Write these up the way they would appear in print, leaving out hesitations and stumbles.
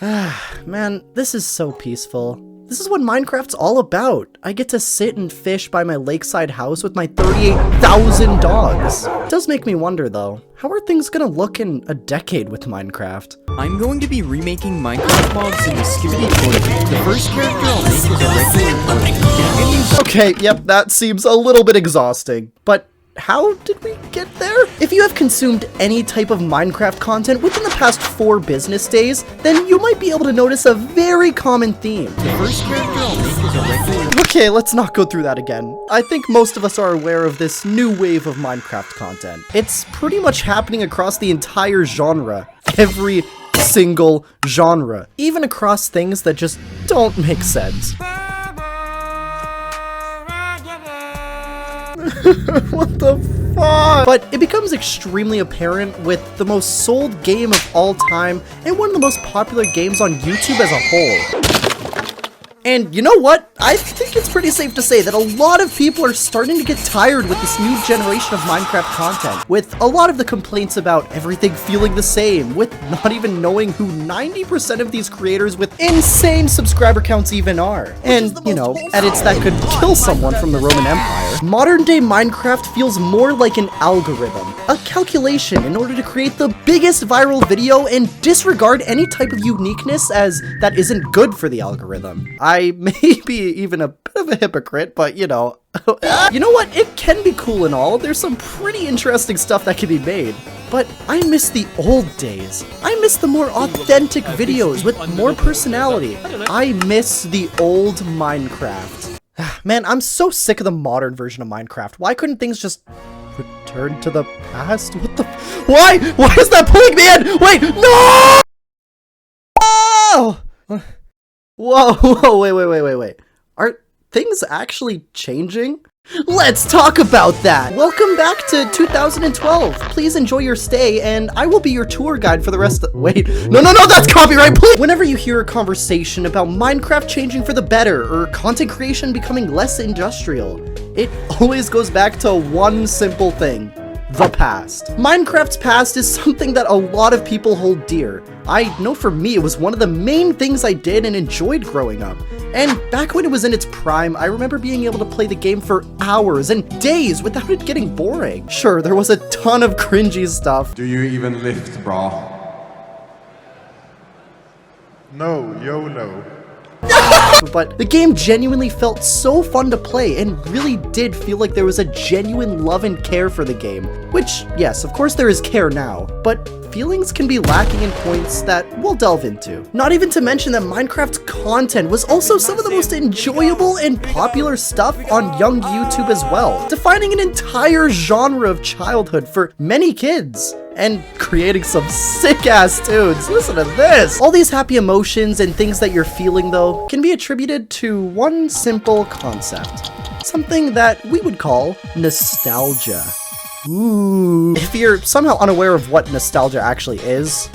Man, this is so peaceful. This is what Minecraft's all about. I get to sit and fish by my lakeside house with my 38,000 dogs. It does make me wonder though, how are things gonna look in a decade with Minecraft? I'm going to be remaking Minecraft mobs into Skibidi Toilet. The first character I'll make is a regular toilet. And I'm gonna use— Okay, yep, that seems a little bit exhausting, but how did we get there? If you have consumed any type of Minecraft content within the past 4 business days, then you might be able to notice a very common theme. The first character I'll make is a regular— Okay, let's not go through that again. I think most of us are aware of this new wave of Minecraft content. It's pretty much happening across the entire genre. Every single genre. Even across things that just don't make sense. What the fuck? But it becomes extremely apparent with the most sold game of all time and one of the most popular games on YouTube as a whole. And you know what? I think it's pretty safe to say that a lot of people are starting to get tired with this new generation of Minecraft content, with a lot of the complaints about everything feeling the same, with not even knowing who 90% of these creators with insane subscriber counts even are. And, you know, edits that could kill someone from the Roman Empire. Modern day Minecraft feels more like an algorithm, a calculation in order to create the biggest viral video and disregard any type of uniqueness as that isn't good for the algorithm. I may be even a bit of a hypocrite, but you know, you know what? It can be cool and all. There's some pretty interesting stuff that can be made. But I miss the old days. I miss the more authentic videos with more personality. I miss the old Minecraft. Man, I'm so sick of the modern version of Minecraft. Why couldn't things just return to the past? What the? Why? Why is that pulling me in? Wait, no! Oh! Whoa, wait. Are things actually changing? Let's talk about that! Welcome back to 2012. Please enjoy your stay, and I will be your tour guide for the rest of— Wait, no, that's copyright, please! Whenever you hear a conversation about Minecraft changing for the better, or content creation becoming less industrial, it always goes back to one simple thing. The past. Minecraft's past is something that a lot of people hold dear. I know for me it was one of the main things I did and enjoyed growing up. And back when it was in its prime, I remember being able to play the game for hours and days without it getting boring. Sure, there was a ton of cringy stuff. Do you even lift, brah? No, YOLO. But the game genuinely felt so fun to play and really did feel like there was a genuine love and care for the game. Which, yes, of course there is care now, but feelings can be lacking in points that we'll delve into. Not even to mention that Minecraft's content was also some of the most enjoyable and popular stuff on young YouTube as well, defining an entire genre of childhood for many kids. And creating some sick-ass tunes. Listen to this! All these happy emotions and things that you're feeling, though, can be attributed to one simple concept. Something that we would call nostalgia. Ooh. If you're somehow unaware of what nostalgia actually is,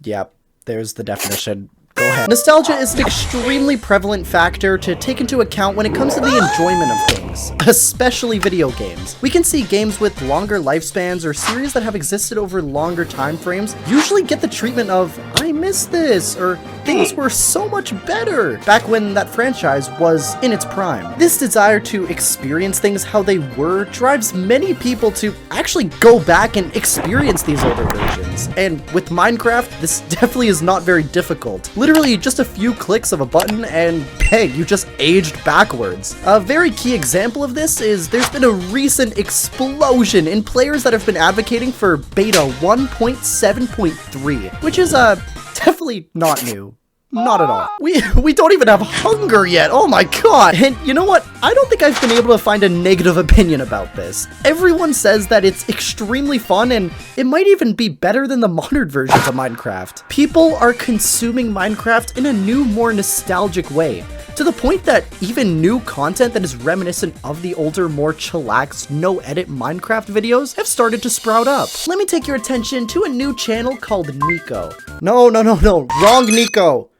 yep, there's the definition. Go ahead. Nostalgia is an extremely prevalent factor to take into account when it comes to the enjoyment of things, especially video games. We can see games with longer lifespans or series that have existed over longer time frames usually get the treatment of, I miss this, or things were so much better back when that franchise was in its prime. This desire to experience things how they were drives many people to actually go back and experience these older versions. And with Minecraft, this definitely is not very difficult. Literally just a few clicks of a button and bang, you just aged backwards. A very key example of this is there's been a recent explosion in players that have been advocating for beta 1.7.3, which is definitely not new. Not at all. We don't even have hunger yet. Oh my god. And you know what? I don't think I've been able to find a negative opinion about this. Everyone says that it's extremely fun and it might even be better than the modern versions of Minecraft. People are consuming Minecraft in a new, more nostalgic way, to the point that even new content that is reminiscent of the older, more chillaxed, no-edit Minecraft videos have started to sprout up. Let me take your attention to a new channel called Nico. No, wrong Nico.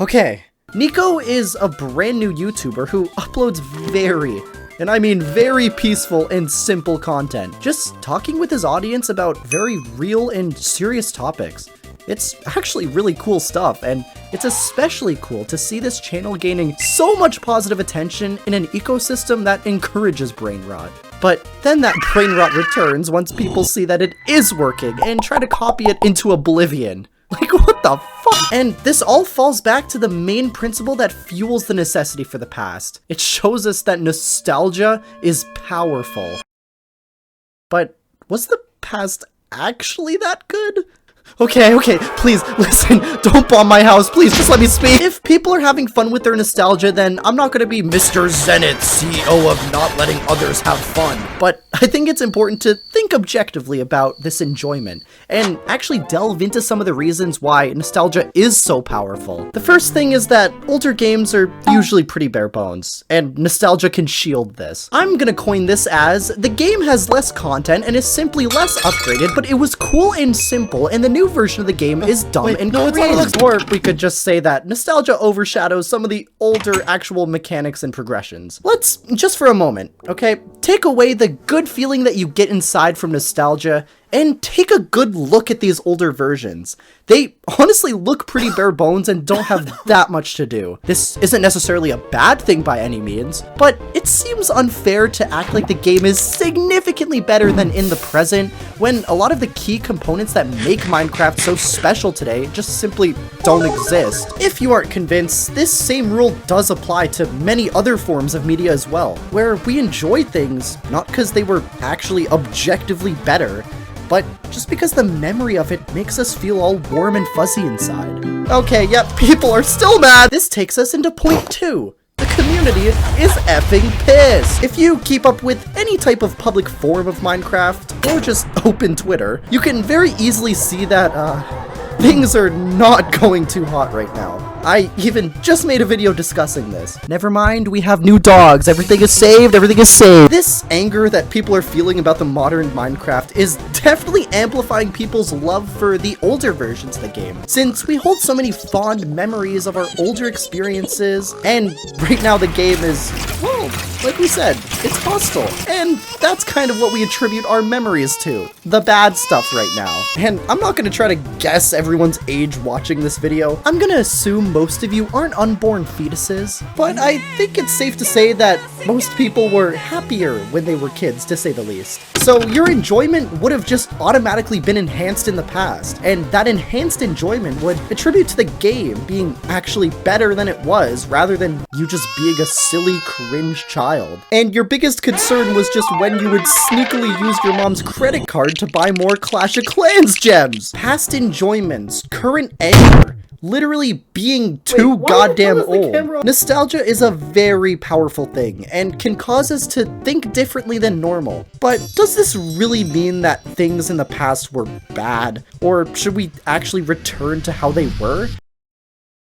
Okay, Nico is a brand new YouTuber who uploads very, and I mean very peaceful and simple content, just talking with his audience about very real and serious topics. It's actually really cool stuff, and it's especially cool to see this channel gaining so much positive attention in an ecosystem that encourages brain rot. But then that brain rot returns once people see that it is working and try to copy it into oblivion. Like, what the fuck? And this all falls back to the main principle that fuels the necessity for the past. It shows us that nostalgia is powerful. But was the past actually that good? Okay, please, listen, don't bomb my house, please, just let me speak. If people are having fun with their nostalgia, then I'm not gonna be Mr. Zenith, CEO of not letting others have fun. But I think it's important to think objectively about this enjoyment, and actually delve into some of the reasons why nostalgia is so powerful. The first thing is that older games are usually pretty bare bones, and nostalgia can shield this. I'm gonna coin this as, the game has less content and is simply less upgraded, but it was cool and simple, and the new version of the game is dumb and creative. Or we could just say that nostalgia overshadows some of the older actual mechanics and progressions. Let's, just for a moment, okay, take away the good feeling that you get inside from nostalgia and take a good look at these older versions. They honestly look pretty bare bones and don't have that much to do. This isn't necessarily a bad thing by any means, but it seems unfair to act like the game is significantly better than in the present when a lot of the key components that make Minecraft so special today just simply don't exist. If you aren't convinced, this same rule does apply to many other forms of media as well, where we enjoy things not because they were actually objectively better, but just because the memory of it makes us feel all warm and fuzzy inside. Okay, yep, people are still mad! This takes us into point 2. The community is effing pissed. If you keep up with any type of public forum of Minecraft, or just open Twitter, you can very easily see that, things are not going too hot right now. I even just made a video discussing this. Never mind, we have new dogs. Everything is saved, everything is saved. This anger that people are feeling about the modern Minecraft is definitely amplifying people's love for the older versions of the game, since we hold so many fond memories of our older experiences, and right now the game is, well, like we said, it's hostile, and that's kind of what we attribute our memories to. The bad stuff right now. And I'm not gonna try to guess everyone's age watching this video. I'm gonna assume most of you aren't unborn fetuses, but I think it's safe to say that most people were happier when they were kids, to say the least. So your enjoyment would have just automatically been enhanced in the past, and that enhanced enjoyment would attribute to the game being actually better than it was, rather than you just being a silly, cringe child. And your biggest concern was just when you would sneakily use your mom's credit card to buy more Clash of Clans gems. Past enjoyments, current anger, literally being too goddamn old. Nostalgia is a very powerful thing and can cause us to think differently than normal. But does this really mean that things in the past were bad? Or should we actually return to how they were?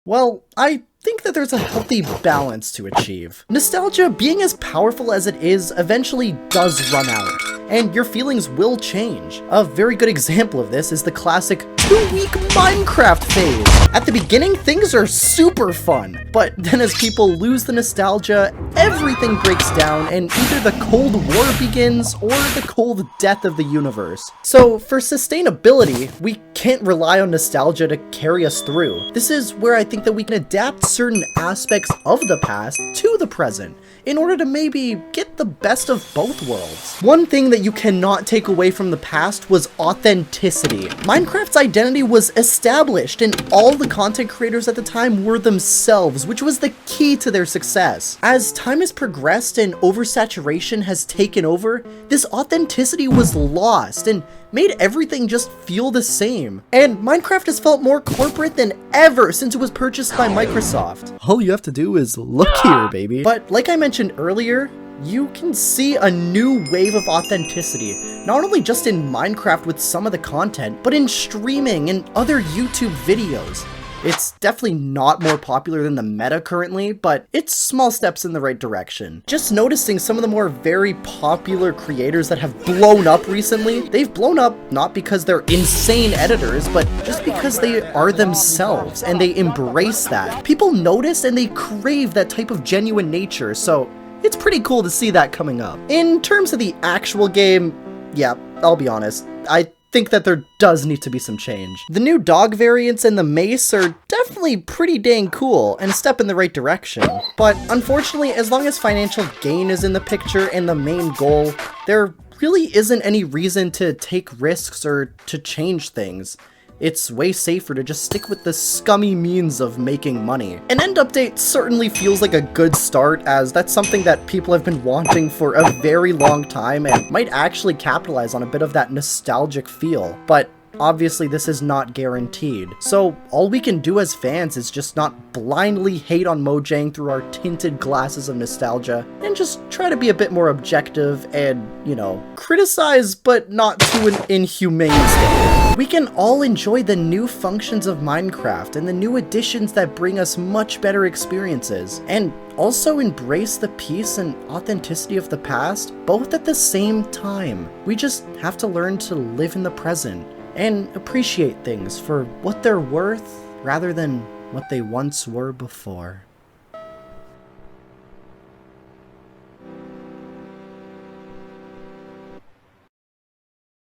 Well, I think that there's a healthy balance to achieve. Nostalgia, being as powerful as it is, eventually does run out, and your feelings will change. A very good example of this is the classic 2-week Minecraft phase. At the beginning, things are super fun, but then as people lose the nostalgia, everything breaks down and either the Cold War begins or the cold death of the universe. So for sustainability, we can't rely on nostalgia to carry us through. This is where I think that we can adapt certain aspects of the past to the present in order to maybe get the best of both worlds. One thing that you cannot take away from the past was authenticity. Minecraft's identity was established and all the content creators at the time were themselves, which was the key to their success. As time has progressed and oversaturation has taken over, this authenticity was lost and made everything just feel the same. And Minecraft has felt more corporate than ever since it was purchased by Microsoft. All you have to do is look here, baby. But like I mentioned earlier, you can see a new wave of authenticity, not only just in Minecraft with some of the content, but in streaming and other YouTube videos. It's definitely not more popular than the meta currently, but it's small steps in the right direction. Just noticing some of the more very popular creators that have blown up recently, they've blown up not because they're insane editors, but just because they are themselves and they embrace that. People notice and they crave that type of genuine nature, so it's pretty cool to see that coming up. In terms of the actual game, yeah, I'll be honest, I think that there does need to be some change. The new dog variants and the mace are definitely pretty dang cool and a step in the right direction. But unfortunately, as long as financial gain is in the picture and the main goal, there really isn't any reason to take risks or to change things. It's way safer to just stick with the scummy means of making money. An end update certainly feels like a good start, as that's something that people have been wanting for a very long time and might actually capitalize on a bit of that nostalgic feel. But obviously this is not guaranteed. So all we can do as fans is just not blindly hate on Mojang through our tinted glasses of nostalgia and just try to be a bit more objective and, you know, criticize but not to an inhumane standard. We can all enjoy the new functions of Minecraft and the new additions that bring us much better experiences, and also embrace the peace and authenticity of the past, both at the same time. We just have to learn to live in the present and appreciate things for what they're worth rather than what they once were before.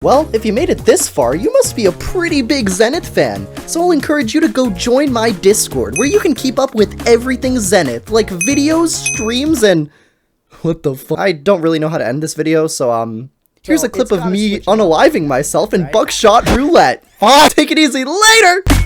Well, if you made it this far, you must be a pretty big Zenith fan, so I'll encourage you to go join my Discord, where you can keep up with everything Zenith, like videos, streams, and... what the fuck? I don't really know how to end this video, so, here's a clip of me unaliving myself in buckshot roulette. Take it easy, later!